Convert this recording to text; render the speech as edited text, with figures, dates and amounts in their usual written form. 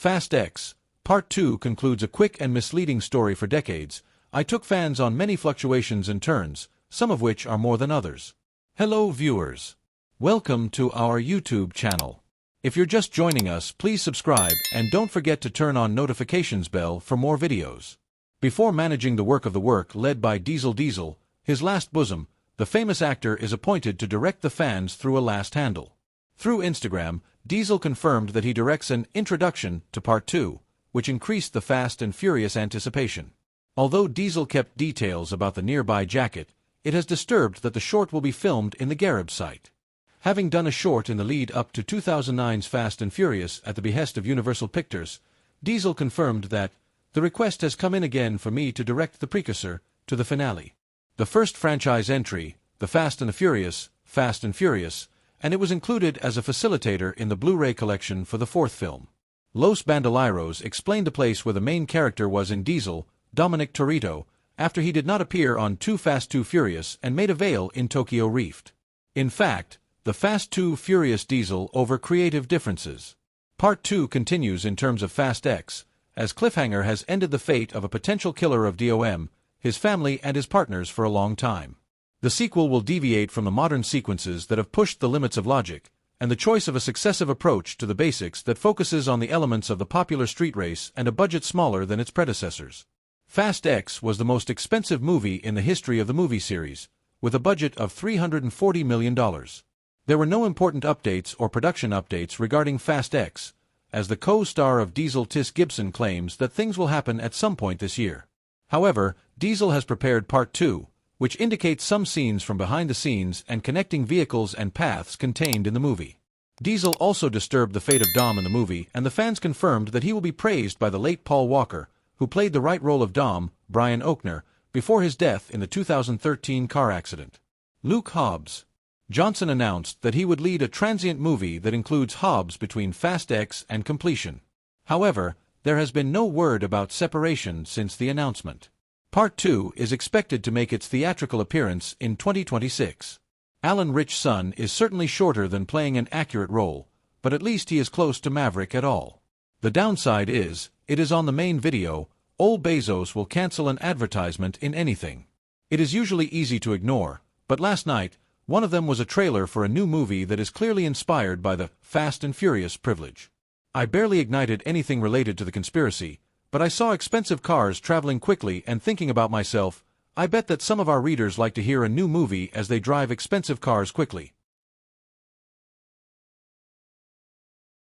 Fast X, Part 2 concludes a quick and misleading story for decades. I took fans on many fluctuations and turns, some of which are more than others. Hello viewers. Welcome to our YouTube channel. If you're just joining us, please subscribe and don't forget to turn on notifications bell for more videos. Before managing the work led by Diesel, his last bosom, the famous actor is appointed to direct the fans through a last handle. Through Instagram, Diesel confirmed that he directs an introduction to Part 2, which increased the Fast and Furious anticipation. Although Diesel kept details about the nearby jacket, it has disturbed that the short will be filmed in the Garib site. Having done a short in the lead up to 2009's Fast and Furious at the behest of Universal Pictures, Diesel confirmed that the request has come in again for me to direct the precursor to the finale. The first franchise entry, the Fast and Furious, and it was included as a facilitator in the Blu-ray collection for the fourth film. Los Bandoleros explained the place where the main character was in Diesel, Dominic Toretto, after he did not appear on Too Fast Too Furious and made a veil in Tokyo Reefed. In fact, the Fast Too Furious Diesel over creative differences. Part 2 continues in terms of Fast X, as Cliffhanger has ended the fate of a potential killer of Dom, his family and his partners for a long time. The sequel will deviate from the modern sequences that have pushed the limits of logic, and the choice of a successive approach to the basics that focuses on the elements of the popular street race and a budget smaller than its predecessors. Fast X was the most expensive movie in the history of the movie series, with a budget of $340 million. There were no important updates or production updates regarding Fast X, as the co-star of Diesel Tis Gibson claims that things will happen at some point this year. However, Diesel has prepared Part 2, which indicates some scenes from behind the scenes and connecting vehicles and paths contained in the movie. Diesel also disturbed the fate of Dom in the movie, and the fans confirmed that he will be praised by the late Paul Walker, who played the right role of Dom, Brian Oakner, before his death in the 2013 car accident. Luke Hobbs. Johnson announced that he would lead a transient movie that includes Hobbs between Fast X and completion. However, there has been no word about separation since the announcement. Part 2 is expected to make its theatrical appearance in 2026. Alan Rich's son is certainly shorter than playing an accurate role, but at least he is close to Maverick at all. The downside is, it is on the main video. Old Bezos will cancel an advertisement in anything. It is usually easy to ignore, but last night, one of them was a trailer for a new movie that is clearly inspired by the Fast and Furious privilege. I barely ignited anything related to the conspiracy, but I saw expensive cars traveling quickly and thinking about myself, I bet that some of our readers like to hear a new movie as they drive expensive cars quickly.